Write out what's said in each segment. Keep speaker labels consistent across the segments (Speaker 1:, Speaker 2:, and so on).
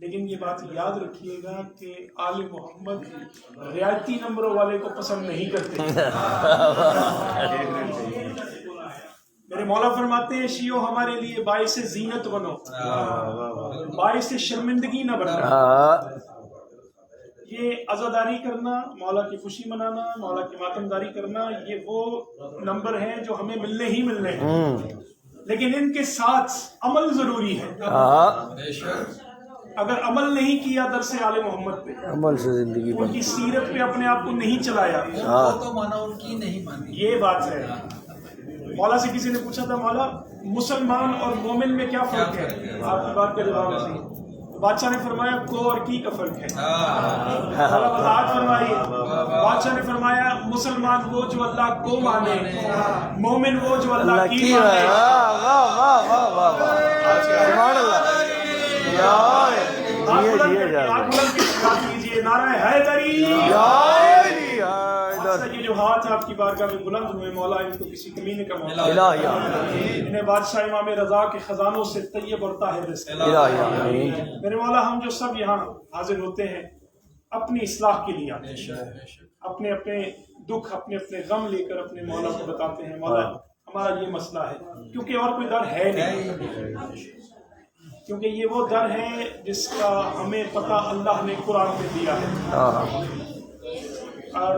Speaker 1: لیکن یہ بات یاد رکھیے گا کہ آل محمد رعایتی نمبروں والے کو پسند نہیں کرتے. میرے مولا فرماتے ہیں شیعو ہمارے لیے باعث زینت بنو، باعث شرمندگی نہ بننا. یہ عزاداری کرنا، مولا کی خوشی منانا، مولا کی ماتمداری کرنا، یہ وہ نمبر ہیں جو ہمیں ملنے ہی ملنے ہیں، لیکن ان کے ساتھ عمل ضروری ہے. اگر عمل نہیں کیا درس آل محمد پہ،
Speaker 2: عمل سے زندگی
Speaker 1: ان کی سیرت پہ اپنے آپ کو نہیں چلایا،
Speaker 3: تو مانا ان کی نہیں مانی.
Speaker 1: یہ بات ہے. مولا سے کسی نے پوچھا تھا مولا مسلمان اور مومن میں کیا فرق ہے؟ آپ کی بات کا جواب نہیں. بادشاہ نے فرمایا کو اور کی کا فرق ہے. مولا وضاحت فرمائیے. بادشاہ نے فرمایا مسلمان وہ جو اللہ کو مانے، مومن وہ جو اللہ کی مانے. نعرہ حیدری. یہ جو ہاتھ آپ کی بارگاہ میں بلند ہوئے مولا ان کو کسی کمینے کا موقع انہیں بادشاہ امام رضا کے خزانوں سے طیب اور طاہر رزق. میرے مولا ہم جو سب یہاں حاضر ہوتے ہیں اپنی اصلاح کے لیے اپنے اپنے دکھ اپنے اپنے غم لے کر اپنے مولا کو بتاتے ہیں مولا ہمارا یہ مسئلہ ہے، کیونکہ اور کوئی در ہے نہیں، کیونکہ یہ وہ در ہے جس کا ہمیں پتہ اللہ نے قرآن میں دیا ہے. اور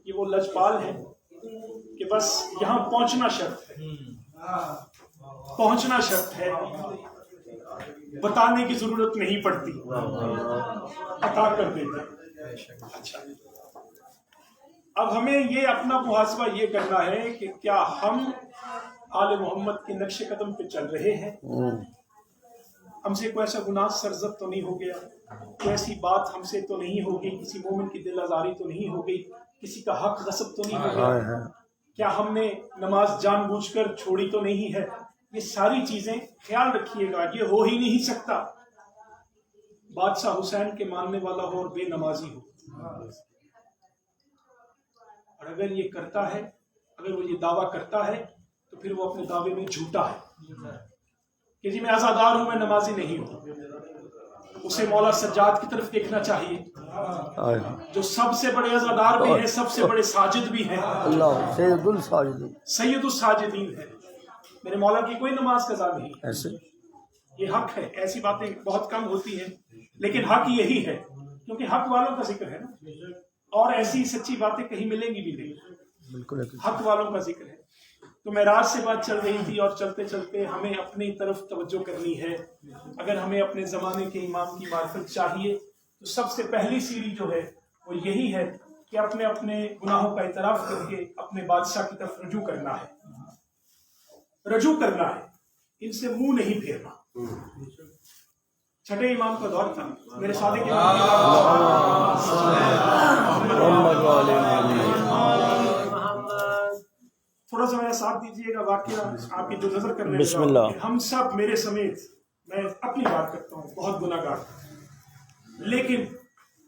Speaker 1: یہ وہ لجپال ہے کہ بس یہاں پہنچنا شرط ہے، پہنچنا شرط ہے، بتانے کی ضرورت نہیں پڑتی، عطا کر دیتے. اچھا اب ہمیں یہ اپنا محاسبہ یہ کرنا ہے کہ کیا ہم آل محمد کے نقش قدم پہ چل رہے ہیں؟ ہم سے کوئی ایسا گناہ سرزد تو نہیں ہو گیا، کوئی ایسی بات ہم سے تو نہیں ہو گئی، کسی مومن کی دل آزاری تو نہیں ہو گئی، کسی کا حق غصب تو نہیں ہو گیا، کیا ہم نے نماز جان بوجھ کر چھوڑی تو نہیں ہے؟ یہ ساری چیزیں خیال رکھیے گا، یہ ہو ہی نہیں سکتا بادشاہ حسین کے ماننے والا ہو اور بے نمازی ہو. اور اگر یہ کرتا ہے، اگر وہ یہ دعویٰ کرتا ہے تو پھر وہ اپنے دعوے میں جھوٹا ہے کہ جی میں عزادار ہوں، میں نمازی نہیں ہوں. اسے مولا سجاد کی طرف دیکھنا چاہیے جو سب سے بڑے عزادار بھی ہیں، سب سے بڑے ساجد بھی ہیں،
Speaker 2: اللہ سید
Speaker 1: الساجدین ہے. میرے مولا کی کوئی نماز قضا نہیں
Speaker 2: ایسے
Speaker 1: یہ حق ہے. ایسی باتیں بہت کم ہوتی ہیں لیکن حق یہی ہے، کیونکہ حق والوں کا ذکر ہے نا، اور ایسی سچی باتیں کہیں ملیں گی بھی نہیں،
Speaker 2: بالکل
Speaker 1: حق والوں کا ذکر ہے. تو معراج سے بات چل رہی تھی اور چلتے چلتے ہمیں اپنی طرف توجہ کرنی ہے. اگر ہمیں اپنے زمانے کے امام کی معرفت چاہیے تو سب سے پہلی سیڑھی جو ہے وہ یہی ہے کہ اپنے اپنے گناہوں کا اعتراف کر کے اپنے بادشاہ کی طرف رجوع کرنا ہے، رجوع کرنا ہے، ان سے منہ نہیں پھیرنا. چھٹے امام کا دور تھا، میرے صادق امام تھوڑا سا میرا ساتھ دیجیے گا. واقعہ آپ کی جو نظر کرنے
Speaker 2: بسم اللہ.
Speaker 1: ہم سب میرے سمیت، میں اپنی بات کرتا ہوں، بہت گناہ گار، لیکن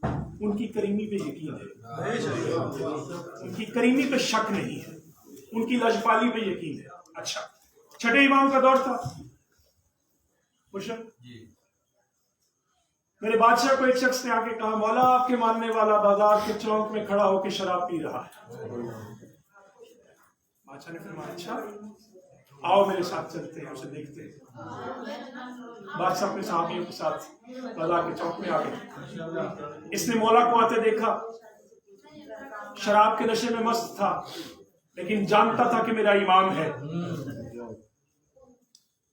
Speaker 1: ان کی کریمی پہ یقین ہے، ان کی کریمی پہ شک نہیں ہے، ان کی لجپالی پہ یقین ہے. اچھا چھٹے امام کا دور تھا. میرے بادشاہ کو ایک شخص نے آ کے کہا مولا آپ کے ماننے والا بازار کے چوک میں کھڑا ہو کے شراب پی رہا ہے. بادشاہ نے فرمایا اچھا آؤ میرے ساتھ چلتے ہیں، اسے دیکھتے ہیں. بادشاہ اپنے صحابیوں کے ساتھ بازار کے چوک میں آ گئے. اس نے مولا کو آتے دیکھا، شراب کے نشے میں مست تھا لیکن جانتا تھا کہ میرا امام ہے.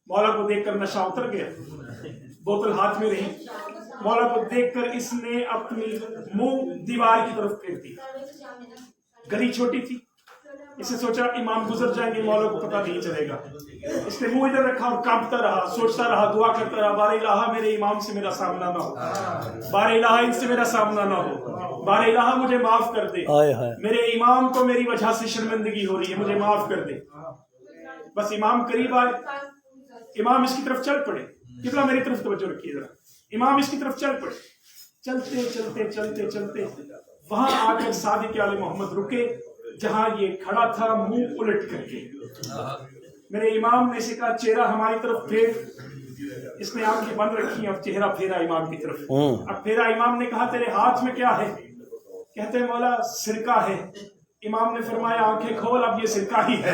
Speaker 1: مولا کو دیکھ کر نشہ اتر گیا، بوتل ہاتھ میں رہی. مولا کو دیکھ کر اس نے اپنی منہ دیوار کی طرف پھیر دی. گلی چھوٹی تھی، اسے سوچا امام گزر جائیں گے، مولا کو پتہ نہیں چلے گا. اس نے منہ ادھر رکھا اور کانپتا رہا، سوچتا رہا، دعا کرتا رہا، بار الہ میرے امام سے میرا سامنا نہ ہو، بار الہ ان سے میرا سامنا نہ ہو، بار الہ مجھے معاف کر دے، میرے امام کو میری وجہ سے شرمندگی ہو رہی ہے، مجھے معاف کر دے. بس امام قریب آئے، امام اس کی طرف چل پڑے. قبلہ میری طرف توجہ رکھیے ذرا. امام اس کی طرف چل پڑے. چلتے چلتے چلتے چلتے وہاں آ کر صادق آل محمد رکے جہاں یہ کھڑا تھا منہ الٹ کر کے. میرے امام نے اسے کہا چہرہ ہماری طرف پھیر. اس نے آنکھیں بند رکھی اور چہرہ پھیرا امام کی طرف. اب پھیرا امام نے کہا تیرے ہاتھ میں کیا ہے؟ کہتے ہیں مولا سرکہ ہے. امام نے فرمایا آنکھیں کھول، اب یہ سرکہ ہی ہے.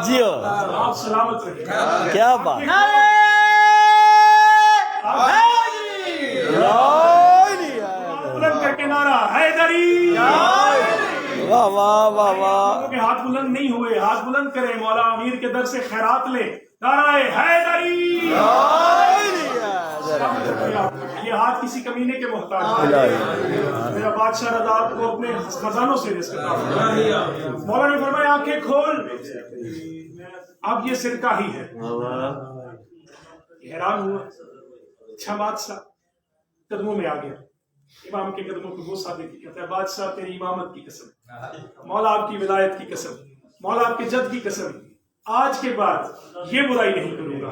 Speaker 2: جیو
Speaker 1: آپ سلامت رکھیں.
Speaker 2: کیا بات.
Speaker 1: بلند کر کے نعرہ حیدری.
Speaker 2: واہ واہ واہ واہ.
Speaker 1: ہاتھ بلند نہیں ہوئے، ہاتھ بلند کریں. مولا امیر کے در سے خیرات لے. نعرہ حیدری. یہ ہاتھ کسی کمینے کے محتاج ہے. میرا بادشاہ رضا آپ کو اپنے خزانوں سے رزق عطا فرمائے. مولا نے فرمایا آنکھیں کھول، اب یہ سرکہ ہی ہے. حیران ہوا. اچھا بادشاہ قدموں میں آ گیا، امام کے قدموں کو بوسہ دے کے کہتا ہے بادشاہ تیری امامت کی قسم، مولا آپ کی ولایت کی قسم، مولا آپ کے جد کی قسم، آج کے بعد یہ برائی نہیں کروں گا.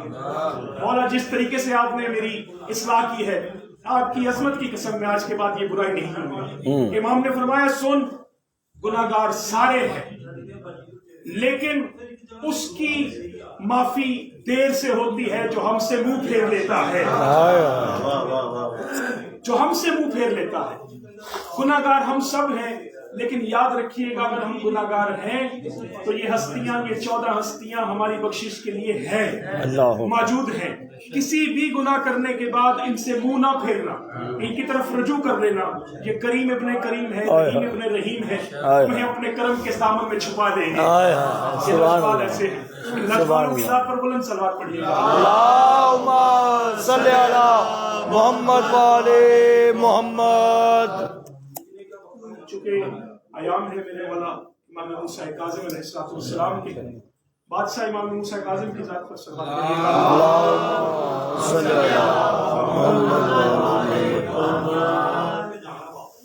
Speaker 1: مولا جس طریقے سے آپ نے میری اصلاح کی ہے، آپ کی عظمت کی قسم میں آج کے بعد یہ برائی نہیں کروں گا. امام نے فرمایا سن، گناہگار سارے ہیں، لیکن اس کی معافی دیر سے ہوتی ہے جو ہم سے منہ پھیر لیتا ہے. جو ہم سے منہ پھیر لیتا ہے. گناہگار ہم سب ہیں، لیکن یاد رکھیے گا اگر ہم گناہگار ہیں تو یہ ہستیاں، یہ 14 ہستیاں ہماری بخشش کے لیے ہیں، موجود ہیں. کسی بھی گناہ کرنے کے بعد ان سے منہ نہ پھیرنا، ان کی طرف رجوع کر لینا. یہ کریم ابن کریم ہے، رحیم ابن رحیم ہے، انہیں اپنے کرم کے دامن میں چھپا دیں گے. یہ الفاظ ایسے ہیں. لفظوں کی ذات پر بلند صلوات پڑھیے گا.
Speaker 2: اللہم صلی علی محمد وآلِ محمد.
Speaker 1: چونکہ ایام ہے میرے مولا امام موسیٰ کاظم علیہ السلام کے، بادشاہ امام موسیٰ کاظم کی ذات پر صلوات پڑھیے گا.
Speaker 2: اللہم صلی علی محمد وآلِ محمد.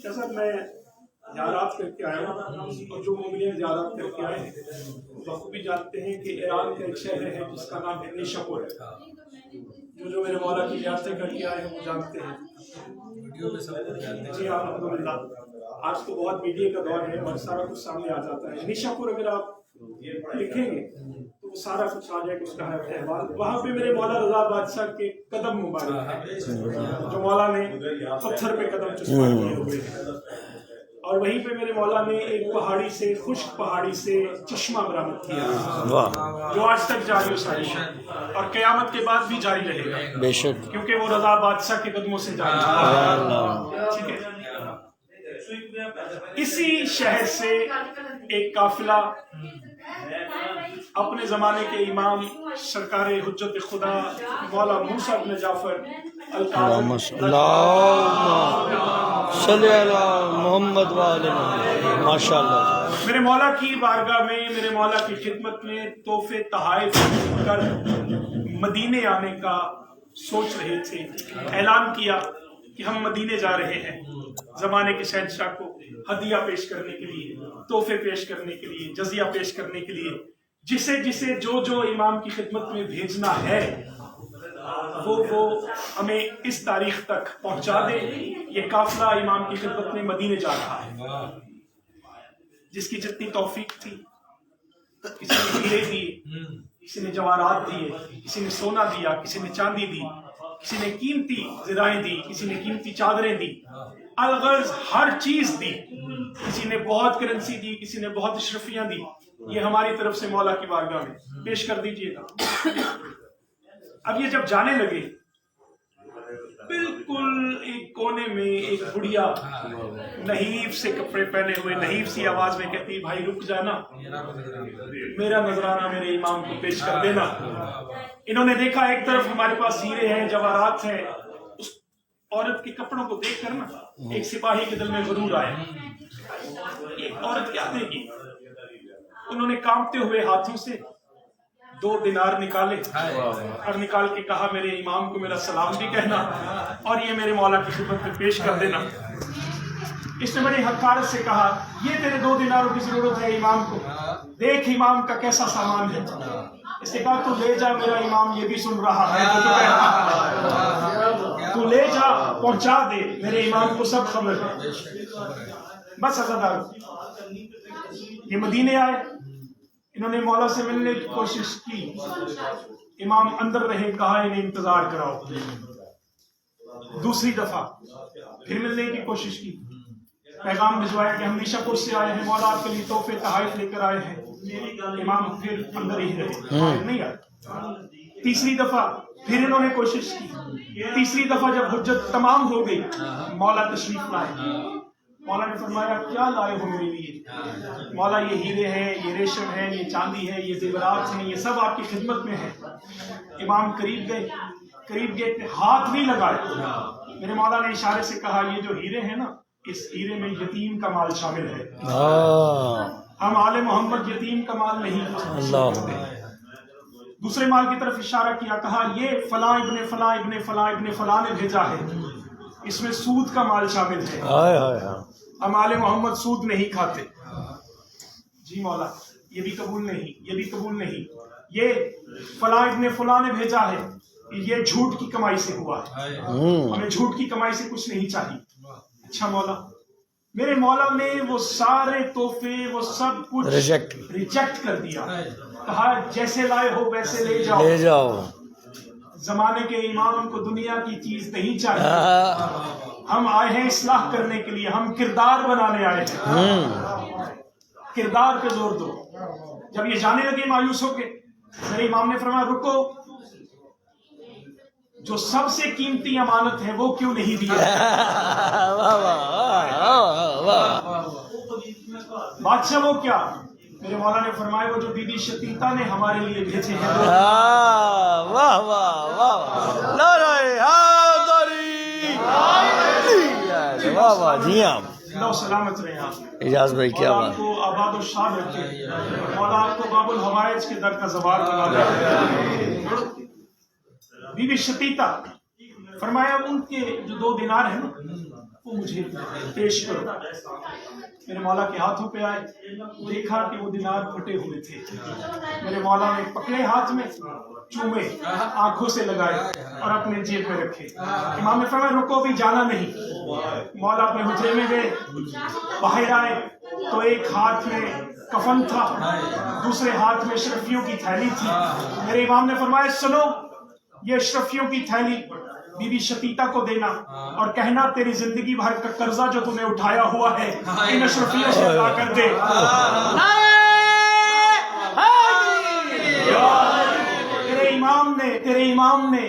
Speaker 1: جیسا میں زیارات کر کے آیا ہوں، اور جو مومنین زیارات کر کے آئے ہیں بخوبی جانتے ہیں کہ ایران کا ایک شہر ہے جس کا نام ہے نیشاپور. جو میرے مولا کی زیارتیں کر کے آئے ہیں وہ جانتے ہیں. جی الحمدللہ آج تو بہت میڈیا کا دور ہے اور سارا کچھ سامنے آ جاتا ہے. نیشاپور اگر آپ لکھیں گے تو وہ سارا کچھ آ جائے گا، اس کا ہے تہوار. وہاں پہ میرے مولا رضا بادشاہ کے قدم مبارک ہیں جو مولا نے پتھر پہ قدم چسپا کیے ہوئے ہیں. اور وہیں پہ میرے مولا نے ایک پہاڑی سے، خشک پہاڑی سے چشمہ برآمد کیا جو آج تک جاری و ساری ہے اور قیامت کے بعد بھی جاری رہے گا،
Speaker 2: بے شک،
Speaker 1: کیونکہ وہ رضا بادشاہ کے قدموں سے جاری ہے. ٹھیک ہے. اسی شہر سے ایک قافلہ اپنے زمانے کے امام سرکار حجت خدا مولا موسیٰ بن جعفر
Speaker 2: اللہم صلی علی محمد وآلِ محمد. ماشاءاللہ.
Speaker 1: میرے مولا کی بارگاہ میں، میرے مولا کی خدمت میں تحفے تحائف کر مدینے آنے کا سوچ رہے تھے. اعلان کیا کہ ہم مدینے جا رہے ہیں زمانے کے شہنشاہ کو ہدیہ پیش کرنے کے لیے، تحفے پیش کرنے کے لیے، جزیہ پیش کرنے کے لیے. جسے جسے جو جو امام کی خدمت میں بھیجنا ہے وہ ہمیں اس تاریخ تک پہنچا دے. یہ قافلہ امام کی خدمت میں مدینے جا رہا ہے. جس کی جتنی توفیق تھی، کسی نے ہیرے دیے، کسی نے جواہرات دیے، کسی نے سونا دیا، کسی نے چاندی دی، کسی نے قیمتی زرائیں دی، کسی نے قیمتی چادریں دی، الغرض ہر چیز دی. کسی نے بہت کرنسی دی، کسی نے بہت اشرفیاں دی. یہ ہماری طرف سے مولا کی بارگاہ میں پیش کر دیجئے گا. اب یہ جب جانے لگے، بالکل ایک کونے میں ایک بڑھیا نحیف سے کپڑے پہنے ہوئے نحیف سی آواز میں کہتی بھائی رک جانا، میرا نذرانہ میرے امام کو پیش کر دینا. انہوں نے دیکھا ایک طرف ہمارے پاس ہیرے ہیں، جواہرات ہیں. اس عورت کے کپڑوں کو دیکھ کر نا ایک سپاہی کے دل میں غرور آیا. یہ عورت کیا دے گی؟ انہوں نے کانپتے ہوئے ہاتھوں سے 2 دینار نکالے اور نکال کے کہا میرے امام کو میرا سلام بھی کہنا اور یہ میرے مولا کی خدمت میں پیش کر دینا. اس نے بڑی حقارت سے کہا یہ تیرے 2 دیناروں کی ضرورت ہے امام کو، دیکھ امام کا کیسا سامان ہے. اس نے کہا تو لے جا، میرا امام یہ بھی سن رہا ہے، تو لے جا، پہنچا دے، میرے امام کو سب خبر ہے. بس عزادار یہ مدینے آئے. انہوں نے مولا سے ملنے کی کوشش کی، امام اندر رہے، کہا انہیں انتظار کراؤ۔ دوسری دفعہ پھر ملنے کی کوشش کی، پیغام بھجوایا کہ ہم نیشاپور سے آئے ہیں، مولا آپ کے لیے تحفے تحائف لے کر آئے ہیں۔ امام پھر اندر ہی رہے، باہر نہیں آئے۔ تیسری دفعہ پھر انہوں نے کوشش کی، تیسری دفعہ جب حجت تمام ہو گئی، مولا تشریف لائے۔ مولا نے فرمایا کیا لائے ہو میرے لیے؟ مولا یہ ہیرے ہیں، یہ ریشم ہے، یہ چاندی ہے، یہ زیورات ہیں، یہ سب آپ کی خدمت میں ہے۔ امام قریب گئے کہ ہاتھ نہیں لگائے۔ میرے مولا نے اشارے سے کہا یہ جو ہیرے ہیں نا، اس ہیرے میں یتیم کا مال شامل ہے، ہم آل محمد یتیم کا مال نہیں کرتے۔ دوسرے مال کی طرف اشارہ کیا، کہا یہ فلاں ابن فلاں ابن فلاں ابن فلاں نے بھیجا ہے، اس میں سود کا مال شامل ہے، ہم آل محمد سود نہیں کھاتے۔ جی مولا یہ بھی قبول نہیں، یہ بھی قبول نہیں، یہ فلاں ابن فلاں نے بھیجا ہے، یہ جھوٹ کی کمائی سے ہوا ہے، ہمیں جھوٹ کی کمائی سے کچھ نہیں چاہیے۔ اچھا مولا، میرے مولا نے وہ سارے تحفے، وہ سب کچھ ریجیکٹ کر دیا، کہا جیسے لائے ہو ویسے لے جاؤ۔ زمانے کے امام کو دنیا کی چیز نہیں چاہیے، ہم آئے ہیں اصلاح کرنے کے لیے، ہم کردار بنانے آئے ہیں، کردار پہ زور دو۔ جب یہ جانے لگے مایوس ہو کے، میرے امام نے فرمایا رکو، جو سب سے قیمتی امانت ہے وہ کیوں نہیں دیا؟ بادشاہ وہ کیا؟ میرے مولا نے فرمایا وہ جو بی بی شتیتا نے ہمارے لیے بھیجے ہیں۔
Speaker 2: واہ واہ واہ، نعرہ حیدری، واہ واہ، جی ہاں،
Speaker 1: اللہ سلامت رہے آپ،
Speaker 2: اجاز بھائی کیا
Speaker 1: مولا
Speaker 2: بات،
Speaker 1: آپ کو آباد و شاد رکھے، مولا آپ کو باب الحوائج کے در کا زبان بنا دے۔ بی بی شتیتا فرمایا ان کے جو 2 دینار ہیں نا وہ مجھے پیش کرو۔ میرے مولا کے ہاتھوں پہ آئے، دیکھا کہ وہ دینار پھٹے ہوئے تھے، میرے مولا نے پکڑے ہاتھ میں، چومے، آنکھوں سے لگائے اور اپنے جیب میں رکھے۔ امام نے فرمایا رکو بھی جانا نہیں۔ مولا اپنے حجرے میں گئے، باہر آئے تو ایک ہاتھ میں کفن تھا، دوسرے ہاتھ میں اشرفیوں کی تھیلی تھی۔ میرے امام نے فرمایا سنو، یہ اشرفیوں کی تھیلی بی بی شتیتا کو دینا اور کہنا تیری زندگی بھر کا قرضہ جو تم نے اٹھایا ہوا ہے ان اشرفیوں سے ادا کر دے۔ تیرے امام نے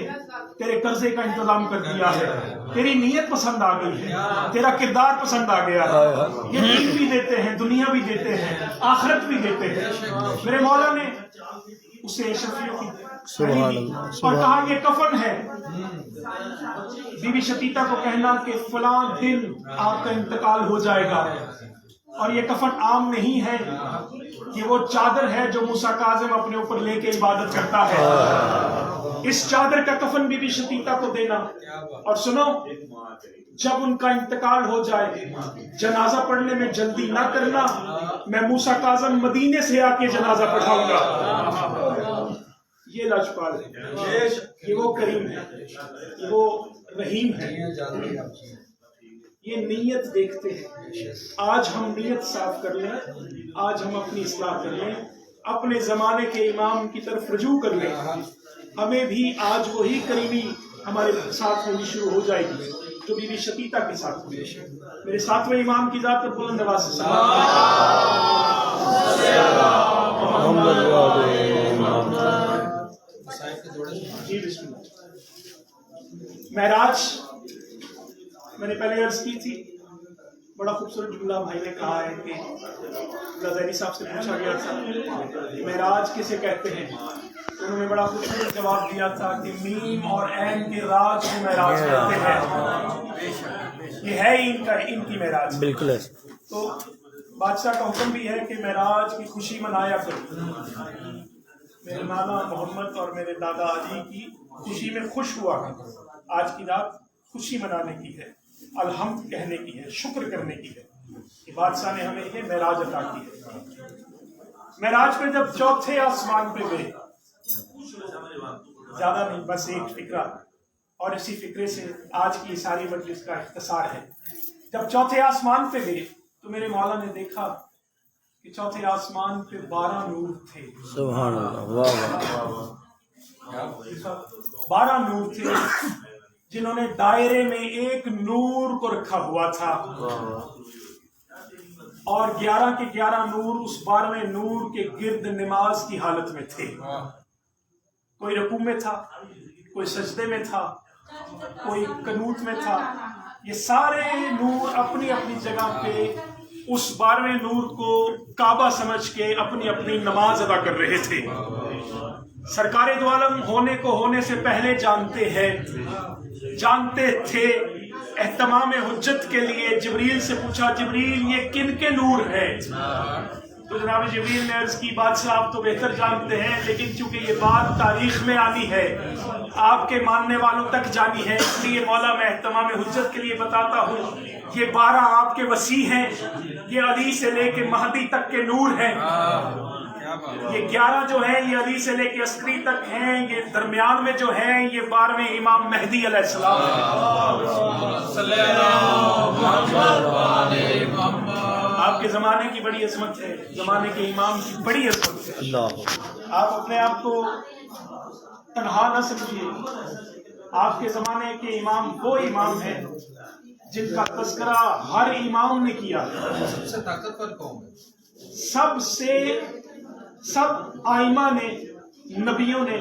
Speaker 1: تیرے قرضے کا انتظام کر دیا ہے، تیری نیت پسند آ گئی ہے، تیرا کردار پسند آ گیا ہے۔ یہ دین بھی دیتے ہیں، دنیا بھی دیتے ہیں، آخرت بھی دیتے ہیں۔ میرے مولا نے اسے اشرفیوں کی اور کہا یہ کفن ہے، بی بی شتیتا کو کہنا کہ فلاں دن آپ کا انتقال ہو جائے گا، اور یہ کفن عام نہیں ہے، یہ وہ چادر ہے جو موسیٰ کاظم اپنے اوپر لے کے عبادت کرتا ہے، اس چادر کا کفن بی بی شتیتا کو دینا، اور سنو جب ان کا انتقال ہو جائے جنازہ پڑھنے میں جلدی نہ کرنا، میں موسیٰ کاظم مدینے سے آ کے جنازہ پڑھاؤں گا۔ یہ لاجپال ہے، یہ وہ کریم ہے، یہ وہ رحیم ہے، یہ نیت دیکھتے ہیں۔ آج ہم نیت صاف کر لیں، آج ہم اپنی اصلاح کر لیں، اپنے زمانے کے امام کی طرف رجوع کر لیں، ہمیں بھی آج وہی کریمی ہمارے ساتھ ہونی شروع ہو جائے گی جو بی بی شتیتا کے ساتھ ہوئی۔ میرے 7ویں امام کی ذات پر بلند آواز سے جی بسم اللہ۔ معراج میں نے پہلے عرض کی تھی، بڑا خوبصورت جملہ بھائی نے کہا ہے کہ زہری صاحب سے پوچھا گیا تھا کہ معراج کسے کہتے ہیں، انہوں نے بڑا خوبصورت جواب دیا تھا کہ میم اور عین کے راج کو معراج کہتے ہیں، یہ ہے ان کی معراج۔
Speaker 2: بالکل ہے۔
Speaker 1: تو بادشاہ کا حکم بھی ہے کہ معراج کی خوشی منایا کرو، میرے نانا محمد اور میرے دادا علی کی خوشی میں خوش ہوا کرو۔ آج کی رات خوشی منانے کی ہے، الحمد کہنے کی ہے، شکر کرنے کی ہے کہ بادشاہ نے ہمیں یہ معراج عطا کی ہے۔ معراج پہ جب 4تھے آسمان پہ گئے، زیادہ نہیں بس ایک فکرہ، اور اسی فکرے سے آج کی ساری مجلس کا اختصار ہے۔ جب 4تھے آسمان پہ گئے تو میرے مولا نے دیکھا کہ چوتھے آسمان پہ 12 نور تھے.
Speaker 2: سبحان اللہ. واہ واہ.
Speaker 1: 12 نور تھے جنہوں نے دائرے میں ایک نور کو رکھا ہوا تھا اور 11 کے 11 نور اس 12ویں نور کے گرد نماز کی حالت میں تھے. کوئی رکوع میں تھا, کوئی سجدے میں تھا, کوئی قنوت میں تھا. یہ سارے نور اپنی اپنی جگہ پہ اس 12ویں نور کو کعبہ سمجھ کے اپنی اپنی نماز ادا کر رہے تھے. سرکار دو عالم ہونے کو ہونے سے پہلے جانتے تھے. اہتمام حجت کے لیے جبریل سے پوچھا, جبریل یہ کن کے نور ہے؟ تو جناب جبریل نے عرض کی, بادشاہ آپ تو بہتر جانتے ہیں, لیکن چونکہ یہ بات تاریخ میں آنی ہے, آپ کے ماننے والوں تک جانی ہے, اس لیے مولا میں اہتمام حجت کے لیے بتاتا ہوں. یہ 12 آپ کے وسیع ہیں, یہ علی سے لے کے مہدی تک کے نور ہیں. یہ 11 جو ہیں یہ علی سے لے کے عسکری تک ہیں. یہ درمیان میں جو ہیں یہ 12ویں امام مہدی علیہ السلام آپ کے زمانے کی بڑی عظمت ہے, زمانے کے امام کی بڑی عظمت ہے. آپ اپنے آپ کو تنہا نہ سمجھیے. آپ کے زمانے کے امام وہ امام ہیں جن کا تذکرہ ہر امام نے کیا.
Speaker 3: سب سے طاقتور قوم ہے. سب آئمہ نے, نبیوں نے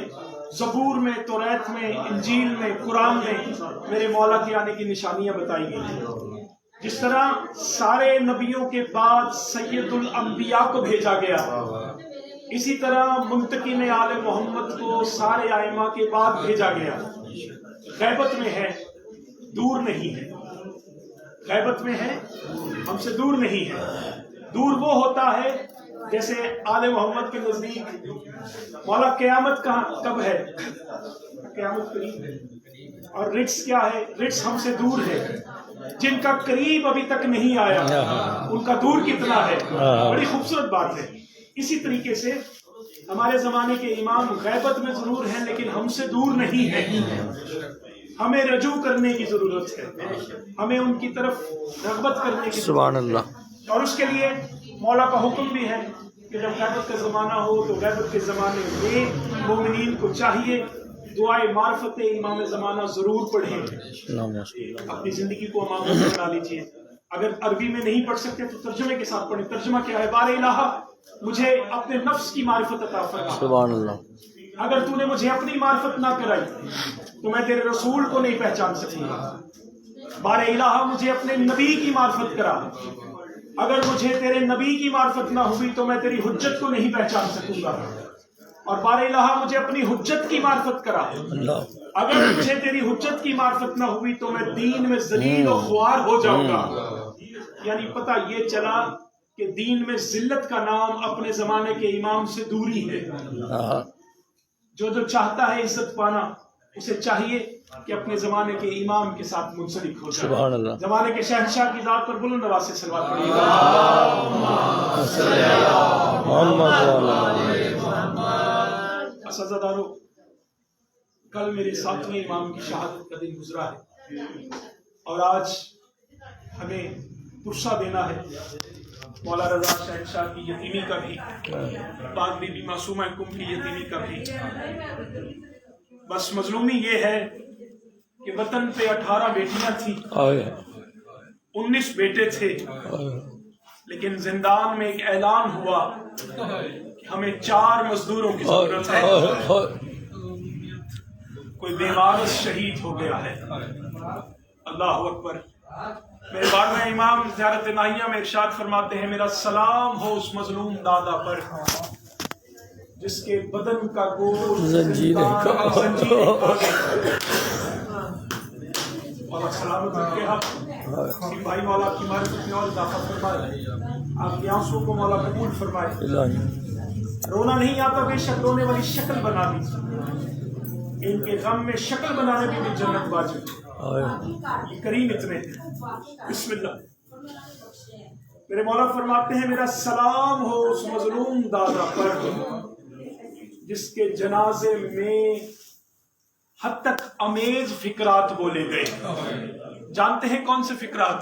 Speaker 3: زبور میں, توریت میں, انجیل میں, قرآن میں میرے مولا کے آنے کی نشانیاں بتائی گئی ہیں. جس طرح سارے نبیوں کے بعد سید الانبیاء کو بھیجا گیا, اسی طرح منتقم آل محمد کو سارے آئمہ کے بعد بھیجا گیا. غیبت میں ہے, دور نہیں ہے. غیبت میں ہے, ہم سے دور نہیں ہے. دور وہ ہوتا ہے جیسے آل محمد کے نزدیک مولا قیامت کب ہے؟ قیامت قریب ہے. اور رٹس کیا ہے؟ رٹس ہم سے دور ہے. جن کا قریب ابھی تک نہیں آیا ان کا دور کتنا ہے. بڑی خوبصورت بات ہے. اسی طریقے سے ہمارے زمانے کے امام غیبت میں ضرور ہیں لیکن ہم سے دور نہیں ہیں. ہمیں رجوع کرنے کی ضرورت ہے, ہمیں ان کی طرف رغبت کرنے کی
Speaker 2: سبحان اللہ.
Speaker 1: اور اس کے لیے مولا کا حکم بھی ہے کہ جب غیبت کا زمانہ ہو تو غیبت کے زمانے میں مومنین کو چاہیے دعائے معرفت امام زمانہ ضرور پڑھیں. اپنی زندگی کو امام سے بنا لیجیے. اگر عربی میں نہیں پڑھ سکتے تو ترجمے کے ساتھ پڑھیں. ترجمہ کیا ہے؟ بار الہ مجھے اپنے نفس کی معرفت عطا فرما.
Speaker 2: سبحان اللہ.
Speaker 1: اگر تو نے مجھے اپنی معرفت نہ کرائی تو میں تیرے رسول کو نہیں پہچان سکوں گا. بار الہ مجھے اپنے نبی کی معرفت کرا. اگر مجھے تیرے نبی کی معرفت نہ ہوئی تو میں تیری حجت کو نہیں پہچان سکوں گا. اور بار الہ مجھے اپنی حجت کی معرفت کرا. اگر مجھے تیری حجت کی معرفت نہ ہوئی تو میں دین میں ذلیل و خوار ہو جاؤں گا. یعنی پتہ یہ چلا کہ دین میں ذلت کا نام اپنے زمانے کے امام سے دوری ہے. جو چاہتا ہے عزت پانا اسے چاہیے کہ اپنے زمانے کے امام کے ساتھ منسلک ہو جائے.
Speaker 2: سبحان اللہ.
Speaker 1: زمانے کے شہنشاہ کی ذات پر بلند آواز سے صلوات پڑھیے. اساتذہ، کل میرے 7ویں امام کی شہادت کا دن گزرا ہے اور آج ہمیں پرسہ دینا ہے مولا رضا شہنشاہ کی یتیمی کا بھی، بعد بی بی معصومہ کم کی یتیمی کا بھی. بس مظلومی یہ ہے کہ وطن پہ 18 بیٹیاں تھیں، 19 بیٹے تھے، لیکن زندان میں ایک اعلان ہوا کہ ہمیں 4 مزدوروں کی ضرورت ہے. کوئی بے وارث شہید ہو گیا ہے. اللہ اکبر. میرے 12ویں امام زیارت ناہیہ میں ارشاد فرماتے ہیں، میرا سلام ہو اس مظلوم دادا پر جس کے بدن کا گوشت زنجیریں اور سلامت رکھے. آپ بھائی مولا کی معرفت میں اور اضافہ فرمائے، آپ کی آنسوں کو مولا قبول فرمائے. رونا نہیں آتا، بے شک رونے والی شکل بنا دی. ان کے غم میں شکل بنانے میں بھی جنت واجب. یہ کریم اتنے ہیں. بسم اللہ. میرے مولا فرماتے ہیں، میرا سلام ہو اس مظلوم دادا پر جس کے جنازے میں حد تک امیز فکرات بولے گئے. جانتے ہیں کون سے فکرات؟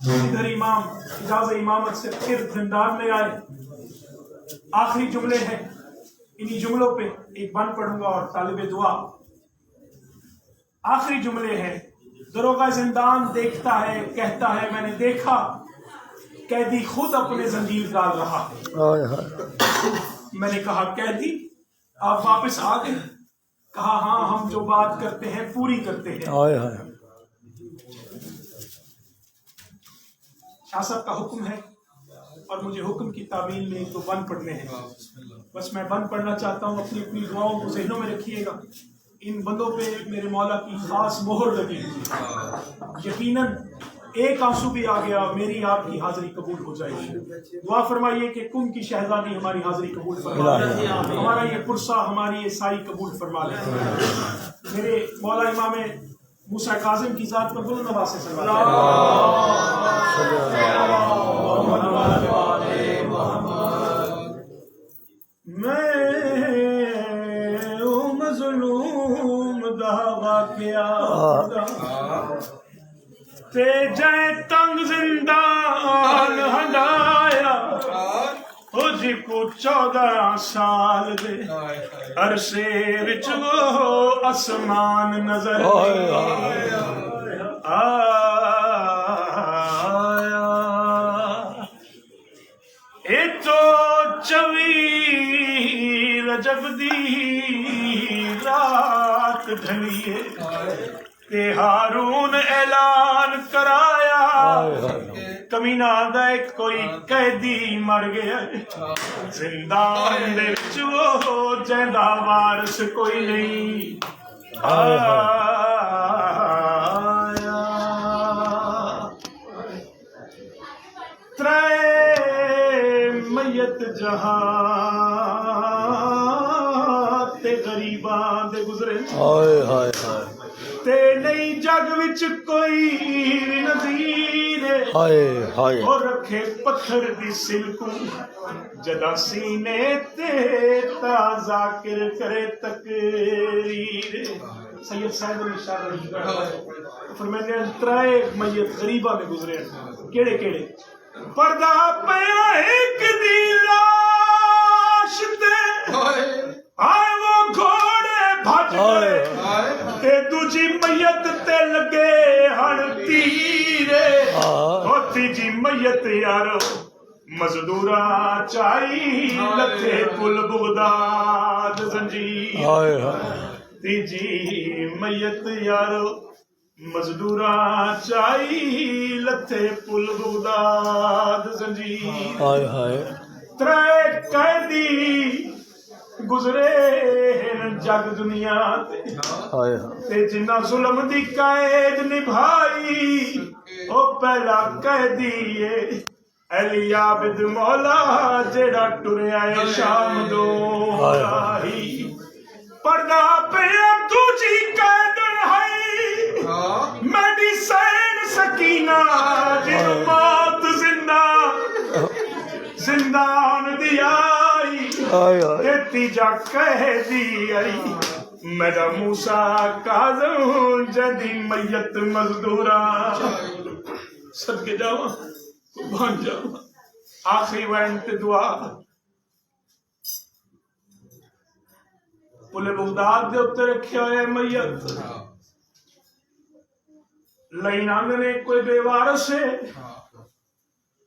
Speaker 3: ادھر امام اجازت امامت سے پھر زندان میں آئے. آخری جملے ہیں، انہی جملوں پہ ایک بند پڑھوں گا اور طالب دعا. آخری جملے ہیں. دروغہ زندان دیکھتا ہے، کہتا ہے میں نے دیکھا قیدی خود اپنے زنجیر ڈال رہا. میں نے کہا قیدی آپ واپس آ گئے؟ کہا ہاں، ہم جو بات کرتے ہیں پوری کرتے ہیں. شاہ صاحب کا حکم ہے اور مجھے حکم کی تعمیل میں تو بند پڑھنے ہیں. بس میں بند پڑھنا چاہتا ہوں. اپنی اپنی دعاؤں کو ذہنوں میں رکھیے گا. ان بندوں پہ میرے مولا کی خاص مہر لگی. یقیناً ایک آنسو بھی آ گیا میری آپ کی حاضری قبول ہو جائے گی. دعا فرمائیے کہ کم کی شہزادی ہماری حاضری قبول فرما لے، ہمارا یہ پرسہ، ہماری یہ سائی قبول فرما لے. میرے مولا امام موسیٰ کاظم کی ذات پر بلند آواز سے صلوات. میں مظلوم دعویٰ کیا تے جائے تنگ زندان ہنڈایا. جی کو 14 سال دے عرصے وچ وہ آسمان نظر آیا. اے تو 24 رجب دی رات ڈھلیے تے ہارون اعلان کرایا کمینہ دا کوئی قیدی مر گیا. زندان دے وچ وہ جیندا وارث کوئی نہیں آیا. ترے میت جہاں تے غریباں دے گزرے تے نہیں جگ وچ کوئی نظیر اور رکھے پتھر دی سلکوں جدا سینے تے تا ذاکر کرے تقریر. سید صاحب علی شاہ رحمۃ فرماتے ہیں ترائے میت غریباں میں گزرے. کیڑے کیڑے؟ پردہ پیا ایک دی لاش تے آئے وہ گھوڑے بھج گئے تے دوجی میت تے لگے ہن تیرے. او تیجی میت یارو مزدورا چائی لتھے پل بغداد زنجیر. تیجی میت یارو مزدورا چائی لتھے پل بغداد زنجیر. ترے قیدی گزرے جگ دنیا تے جنہ ظلم دی قید نبھائی. او پہلا قیدی علی عابد مولا جیڑا ٹریا ہے شام دو راہی. پردہ پہ دوجی قید ہے میڈیسین سکینہ جن موت زندان دی آئی. تیجا قیدی آئی میرا موسیٰ کاظم جدی میت مزدورا. صدقے جاواں قربان جاواں. آخری وینٹ دعا پل بغداد دے اتنے رکھے ہوئے میت لائن آندنے کوئی بے وارث ہے.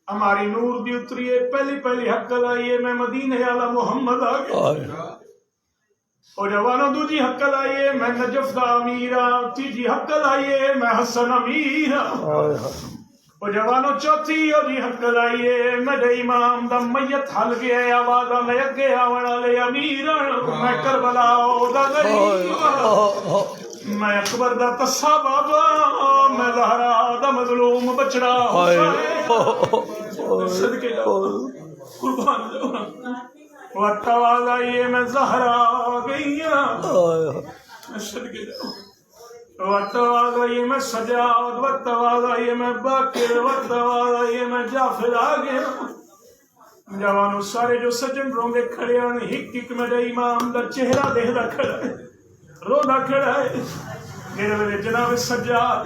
Speaker 3: ہماری نور دی اتریے پہلی حق لائیے میں مدینہ والا محمد آ گیا. اور جوانوں دوجی حق لائیے میں نجف دا امیرا. تیجی حق لائیے میں حسن امیرا. اور جوانوں چوتھی اور جی حق لائیے میرے امام دا میت حل گیا آوازہ میں اگے آونا لے امیرا. میں کربلا دا غریب میں اکبر دا تسا بابا میں زہرا دا مظلوم بچڑا صدقے جاؤ قربان جاؤ. وقت آواز آئیے میں زہرا گئیاں صدقے جاؤ. وقت آواز آئیے میں سجاد. وقت آواز آئیے میں باقر. وقت آواز آئیے میں جعفر آ گیا. جوانوں سارے جو سجن رونگے کھڑے ہیں ہک ہک میرے امام دا چہرہ دیکھدا کھڑا ہے رودا کھڑا ہے. میرے میرے جناب سجاد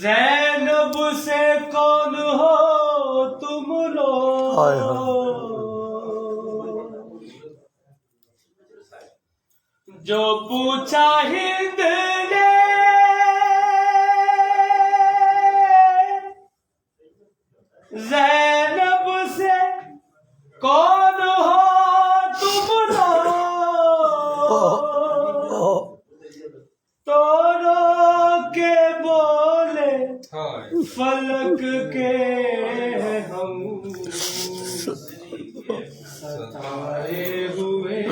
Speaker 3: زینب سے کون ہو تم
Speaker 2: ہائے
Speaker 3: لوگ، جو پوچھا ہند نے زینب سے کون ہو تم لوگ، تو رو کے بولے فلک کے ہم ستائے ہوئے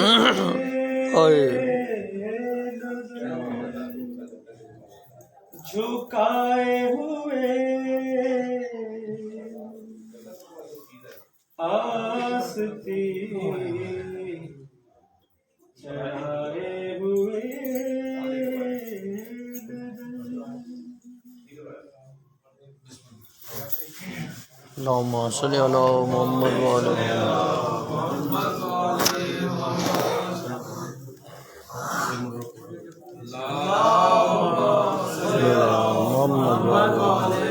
Speaker 3: جھکائے ہوئے آستی چڑھائے ہوئے
Speaker 2: اللہم صلی علی محمد وعلی محمد صلی علی محمد وعلی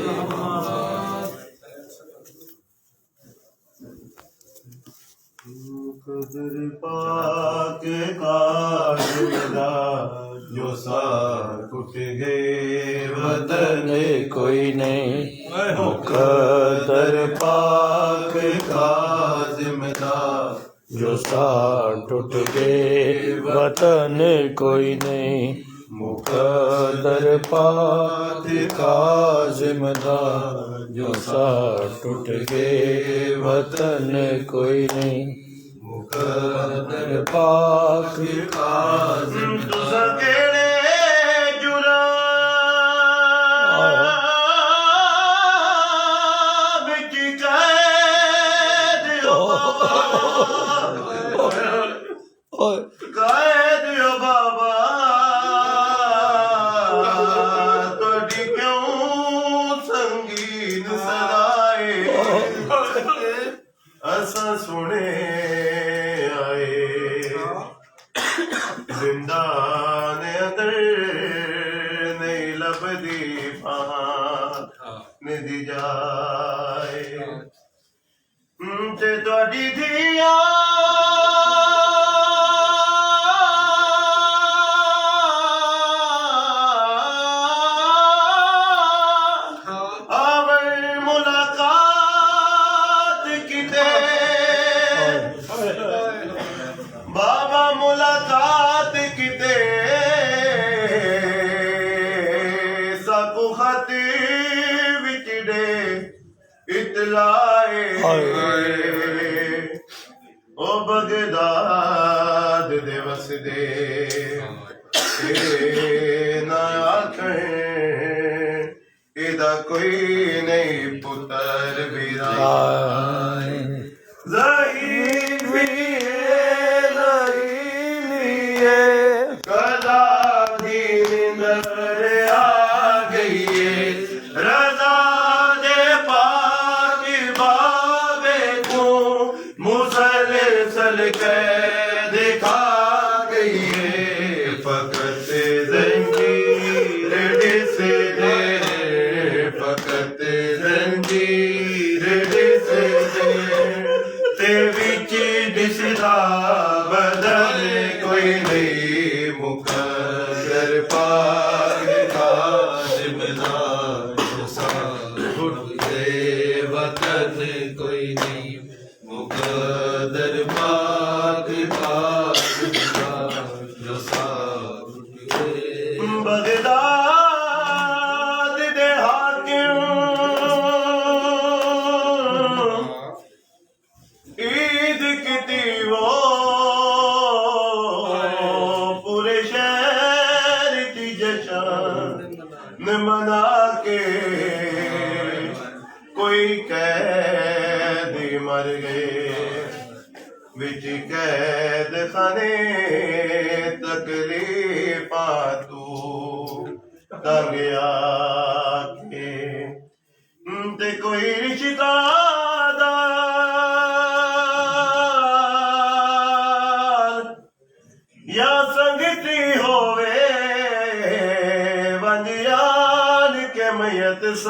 Speaker 4: قدر پاک کا جو سار اٹھ گئے وطن
Speaker 2: کوئی نہیں،
Speaker 4: قدر پاک کا ذمہ دار
Speaker 2: جو ساتھ اٹھ گئے وطن کوئی نہیں، مقدر پاک کا ذمہ دار جو ساتھ اٹھ گئے وطن کوئی نہیں، مقدر پاک
Speaker 4: کا ذمہ دار سنے آئے زندان اندر نہیں لبدی ندی جائے تے تواڈی دھیاں او بغداد دے وسدے نہ آکھیں ادا کوئی نہیں پتر بیرائے زہین بھی کدا دی نظر آ گئی ہے رضا دے پاک بابے کو مسلسل کے دکھا گئی ہے فقط زنجیر ڈس دے فقط زنجیر ڈس دے تے وچ ڈس دا بدل کوئی نہیں مقدر پاک کا ذمہ دار ساتھ اٹھ گئے وطن کوئی نہیں مقدر پاک کا ذمہ دار جو ساتھ اٹھ گئے بغداد دے حاکم عید کیتی وہ پورے شہر کی جشن منا کے کوئی قیدی مر گئے وچ قید خانے تکلیفاں تو تنگ آ کے تے کوئی رشتہ یا سنگتی ہووے ونجیان کے میت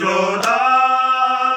Speaker 4: 14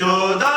Speaker 4: 14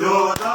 Speaker 4: 14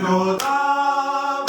Speaker 4: 14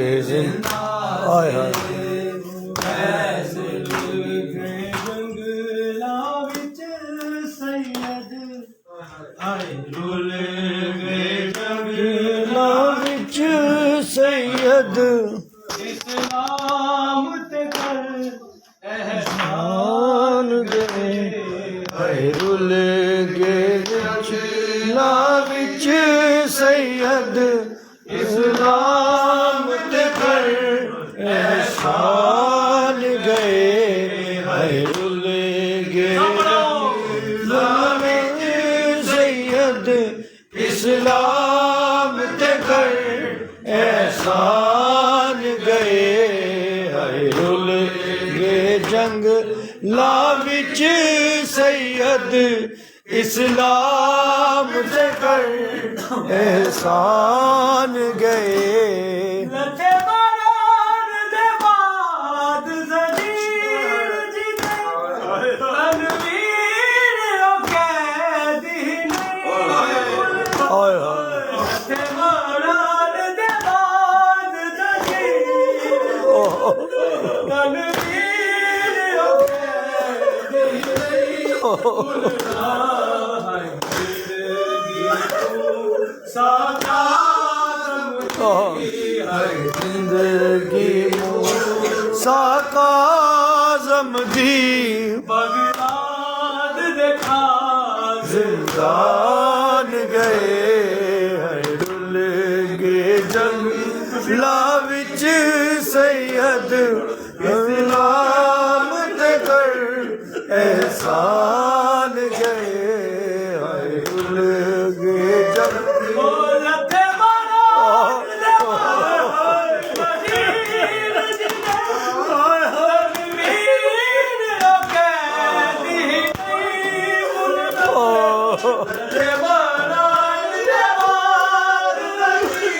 Speaker 2: کے زندہ آئے ہائے سید
Speaker 3: اسلام تے کر
Speaker 2: احسان گئے خیر گے لا وچ سید اسلام تے کر احسان گئے خیر گے لا وچ سید اسلام تے کر احسان گئے حیرل گے جنگ لا وچ سید اسلام سے کر احسان گئے
Speaker 3: لتے باران دے بعد زدیر جی دے تنویر او قیدی نہیں
Speaker 2: آئے ہائے
Speaker 3: لتے باران دے بعد زدیر تنویر او قیدی
Speaker 2: زندگی ساکازم دی
Speaker 3: بغداد دیکھا
Speaker 2: زندان گئے حیرل گے جنگ لا وچ سید اسلام تے کر احسان گئے حیرل گے جنگ
Speaker 3: لتے باران دے بعد زدیر جی دے تنویر او قیدی نہیں لتے باران دے بعد زدیر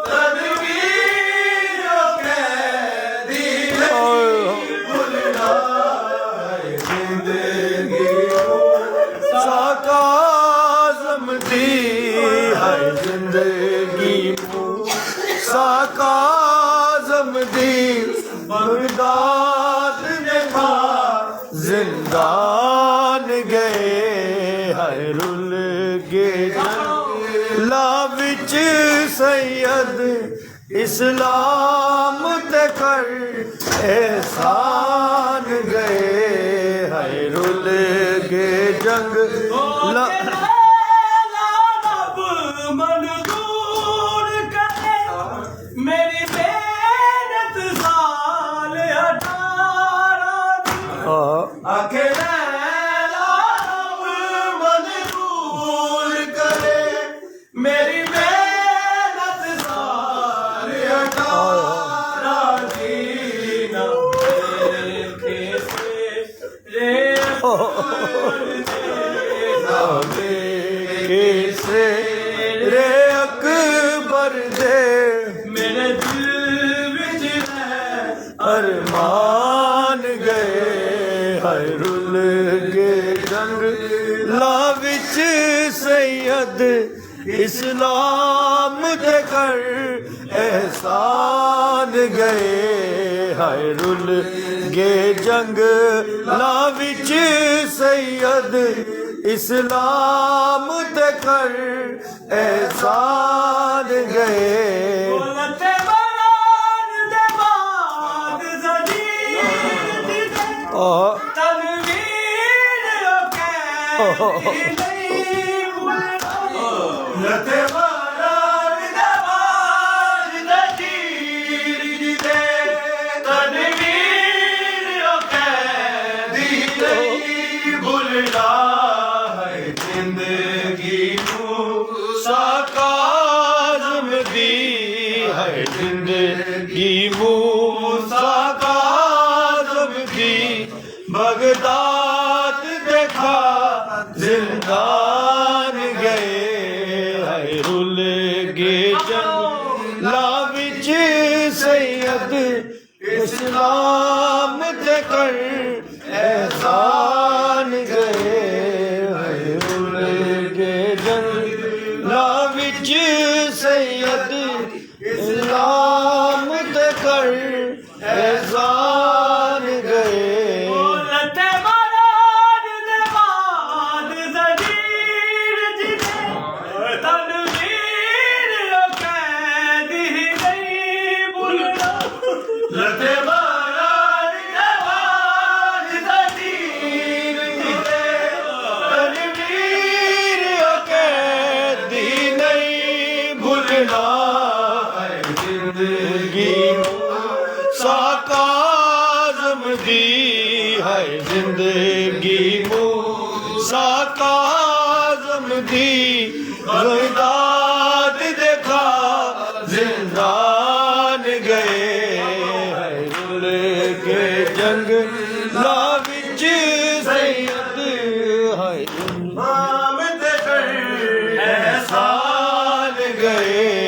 Speaker 3: تنویر او قیدی
Speaker 2: ساکازم دی ہے زندگی ساکازم دی بغداد دیکھا زندان گئے حیرل گے لا وچ سید اسلام تے کر احسان گئے حیرل گے جنگ لا
Speaker 3: رب منظور کرے میری محنت سال 18 آکھے رب منظور کرے میری محنت سال 18 جینا دیکھے سے
Speaker 2: کیسے رے اکبر دے
Speaker 3: میرے دل وچ ہے
Speaker 2: ارمان گئے حیرل گے جنگ لا وچ سید اسلام تے کر احسان گئے حیرل گے جنگ لا وچ سید اسلام تے کر احسان گئے
Speaker 3: لتے باران دے بعد زدیر جی دے تنویر او قیدی نہیں لتے باران دے بعد زدیر جی دے تنویر او قیدی نہیں بھولنا
Speaker 2: زندگی ساکازم دی ہے زندگی ساکازم دی بغداد دیکھا زندان گئے حیرل گے جنگ لا وچ سید اسلام تے کر احسان گئے حیرل گے جنگ لا وچ سید دی ہے زندگی موسیٰ کاظم دی بغداد دیکھا زندان گئے ہے رل کے جنگ لا وچ سید ہے
Speaker 4: امام دے کر
Speaker 2: احسان گئے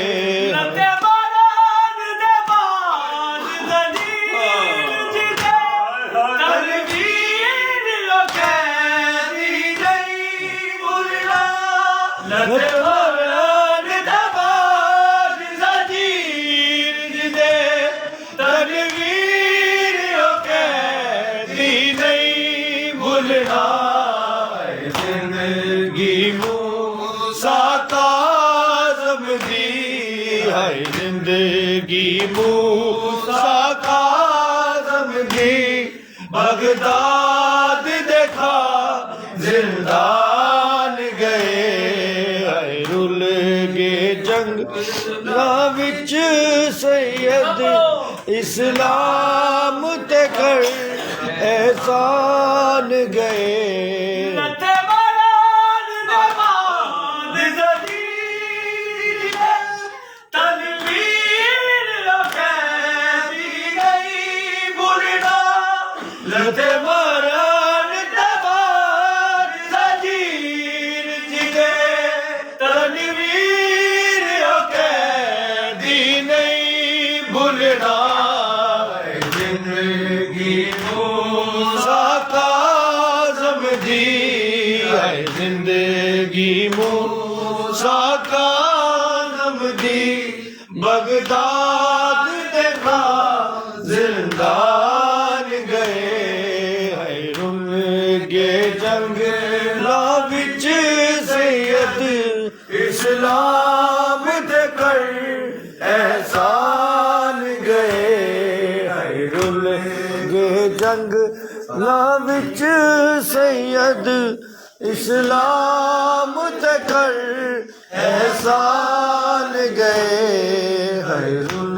Speaker 2: زندگی موسیٰ کاظم دی ہے زندگی موسیٰ کاظم دی بغداد دیکھا زندان گئے ہے رل گے جنگ لا وچ سید اسلام تے کر احسان گئے زندگی موسیٰ کاظم دی بغداد دیکھا زندان گئے ہے رل گے جنگ لا وچ سید اسلام دے کر احسان گئے ہے رل گے جنگ لا وچ سید اسلام تے کر احسان گئے حیرن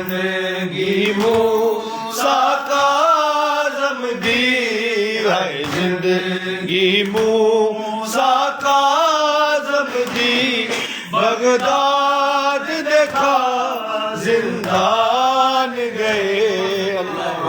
Speaker 2: زندگی موسیٰ کاظم دی ہے زندگی موسیٰ کاظم دی بغداد دیکھا زندان گئے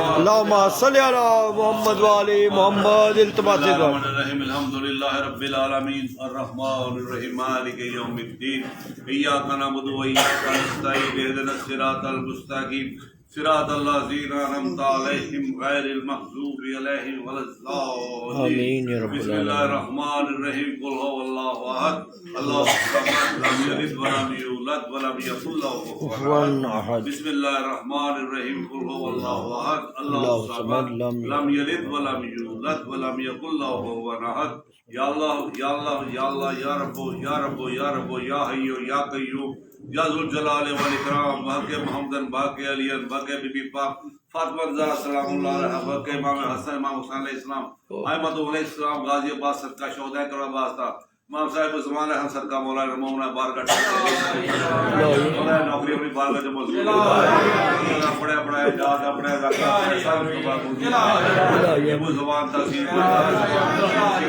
Speaker 2: اللہم صلی علی محمد وآل محمد التباس
Speaker 4: الرحمن الرحیم الحمدللہ رب العالمین الرحمن الرحیم مالک یوم الدین ایاک نعبد و ایاک نستعین اہدنا الصراط المستقیم صراط الذین انعمت علیہم غیر المغضوب علیہم ولا الضالین
Speaker 2: آمین یا رب
Speaker 4: بسم اللہ الرحمن الرحیم قل هو اللہ احد اللہ الصمد لم یلد ولم یولد ولم یکن له کفوا احد بسم اللہ الرحمن الرحیم قل هو اللہ احد اللہ الصمد لم یلد ولم یولد ولم یکن له کفوا احد یا اللہ یا اللہ یا اللہ یا رب یا رب یا رب یا حی یا قیوم یا ذو الجلال والاکرام باقی محمدن باقی علی باقی بی بی پاک فاطمہ زہرا سلام اللہ علیہا باقی امام حسن امام حسین علیہ السلام احمد علیہ السلام غازی عباس صدقہ شہداء کربلا واسطہ امام صاحب زمان ہم صدقہ مولانا مولانا بارگاہ مولانا نوکری اپنی بارگاہ جو مضبوط پڑھے پڑھائے جاد اپنے رکھا سب کو بارگاہ یہ زبان تاثیر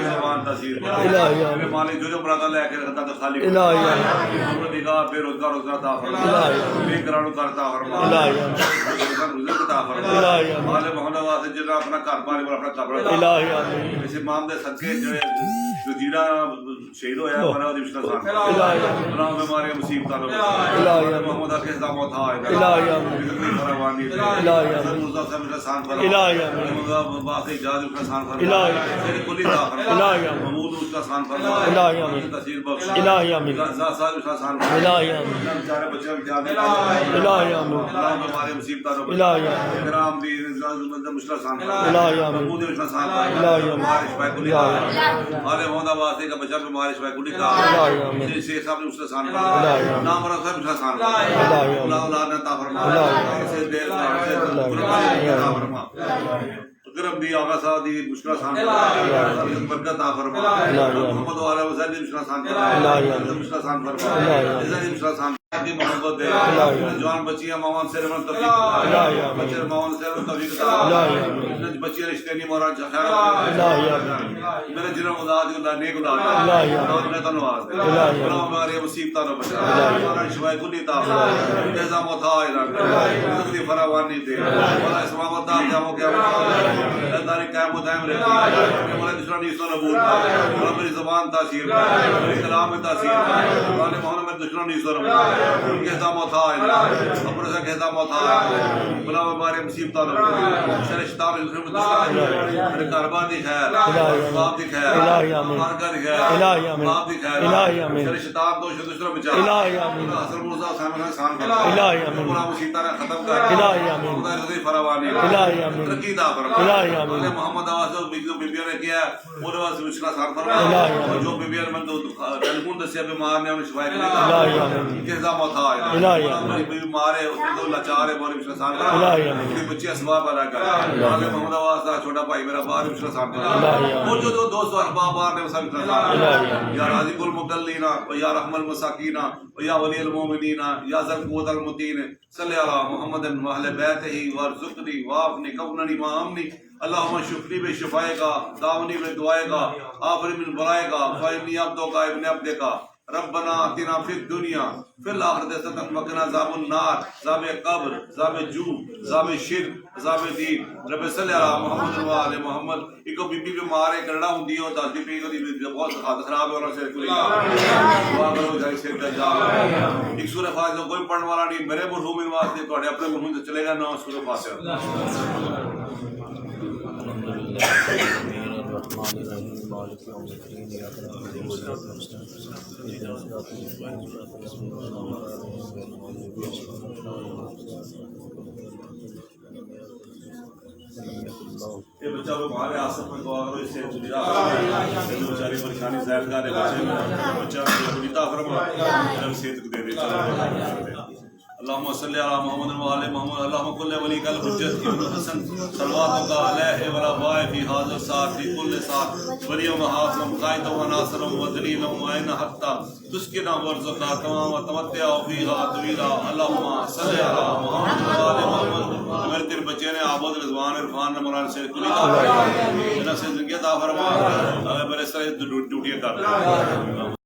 Speaker 4: زبان تاثیر مالک جو برادا لے کے رکھتا تو خالی نگاہ بے روزگار روزگار عطا فرما بے قرار کرتا فرما رزق عطا فرما مال محمد واسطے جنہ اپنا گھر بار اپنا قبر اس امام دے صدقے جو جیڑا شہید ہویا ہمارا وہ دمشق خان اللہ بیماری مصیبت اللہ محمد کے داموں تھا الہی امین فراوانی الہی مرزا صاحب کا سان فرما الہی باقی جاد کا سان فرما الہی کلی عطا فرما الہی محمود اس کا آسان فرما
Speaker 2: الہی آمین
Speaker 4: تشریف بخش
Speaker 2: الہی آمین
Speaker 4: زاد اس کا آسان فرما
Speaker 2: الہی آمین
Speaker 4: بیچارے بچے امتحان دے
Speaker 2: الہی آمین
Speaker 4: اللہ ہمارے مصیبتوں کو
Speaker 2: الہی آمین
Speaker 4: کرام دی مطلب مشکل آسان فرما
Speaker 2: الہی آمین
Speaker 4: محمود اس کا آسان فرما
Speaker 2: الہی آمین
Speaker 4: ہمارے شفا کلی آلے ہوندا واسطے کا بچہ بیماری شفا کلی کا
Speaker 2: الہی آمین
Speaker 4: شیخ صاحب نے اس کا آسان
Speaker 2: الہی
Speaker 4: فرما
Speaker 2: آمین
Speaker 4: نام رکھ صاحب اس کا آسان فرما
Speaker 2: الہی آمین
Speaker 4: اللہ اللہ نے عطا فرما
Speaker 2: الہی
Speaker 4: سے دیر سے عطا فرما کرم دی آقا صاحب دی مشکل آسان فرما برکت عطا فرما محمد علیہ وسلم مشکل آسان فرما مشکل آسان فرما عزت مشکل آسان کی محبت دے جوان بچیاں مامان سے رحمت توفیق بچے مامان سے رحمت توفیق عطا بچیاں رشتے نہیں مورا خیر میرے جنم خدا دی اللہ نیک خدا اور میں تنواز دے اللہ ہمارے مصیبتوں نہ بچا ہمارا شفا کلی عطا فرما جزا متا رزق دی فراوانی دے اور اسلام تا جامو کیا اللہ تعالی قیامت دائم رہتی ہمارے دشمن اس نہ بول اور میری زبان تاثیر میری کلام میں تاثیر والے محمد میں دشمن اس نہ ان کے حساب ہوتا ہے اپنے سے کہتا ہوتا ہے بلا ہمارے مصیبتوں نے شر شتاب میرے کاروبار دی خیر باپ دی خیر ہمارا کا دی خیر باپ دی خیر شر شتاب کو دوسرا بچا حضرت موسی صاحب نے سان کر پورا مصیبتاں ختم کر خدا رضی فراوانی ترقی عطا فرما محمد آواز بیبیوں نے کیا وہ واسطے مشکل سار فرما جو بیبیوں نے تو ٹیلیفون دسیا بیمار نے انہیں شفا کری کہ موتا ہے بیمار ہے اس کو لاچار ہے بڑی مشکل سان کر بچے اسباب ادا کر محمد آواز کا چھوٹا بھائی میرا باہر مشکل سان کر وہ جو دوست احباب باہر نے سب مشکل سان یا راضی المقلین یا رحم المساکین یا ولی المؤمنین یا ذل قوت المتین صلی علی محمد و اہل بیتہ وارزقنی وعافنی کفننی وامنی اللہم شفنی بے شفائے کا داونی بے دعائے کا آفری من برائے کا فإنی عبدو کا ابن عبد کا ربنا آتنا فی الدنیا فی الآخرۃ حسنۃ وقنا عذاب النار عذاب قبر عذاب جو عذاب شرک عذاب دین رب صلی علی محمد و آل محمد ایک بی بی بیمار ہے کینیڈا ہوندی ہے دس دی پی دی بہت حالت خراب ہے اور سے کوئی دعا کرو جائے سے جا ایک سورہ فاتحہ کوئی پڑھنے والا نہیں میرے مرحوم واسطے تواڈے اپنے مرحوم سے چلے گا نہ سورہ فاتحہ
Speaker 2: الرحمن الرحیم مالک یوم الدین ایاک نعبد و ایاک نستعین اهدنا الصراط
Speaker 4: یہ بچہ کو ہمارے آصف میں دعا کرو اس سے دنیا بیچاری پریشانی ظاہر کرنے بچے بچہ بنیتا فرما رب صحت کو دے دے اللهم صل على محمد وعلى محمد اللهم كل وليك الحجة ابن الحسن صلواتك عليه وعلى آله في هذا الساعة في كل ساعة ولي ومحافظ وقائد وناصر ودليل ومعين حتى تسكن وارزقنا تمام وتمتع فيها طويلا اللهم صل على محمد وعلى محمد میرے تیرے بچے نے عابد رضوان عرفان مولانا سے کلی کا جنہ سے زندگی عطا فرما اگر میرے سارے ڈیوٹیاں کر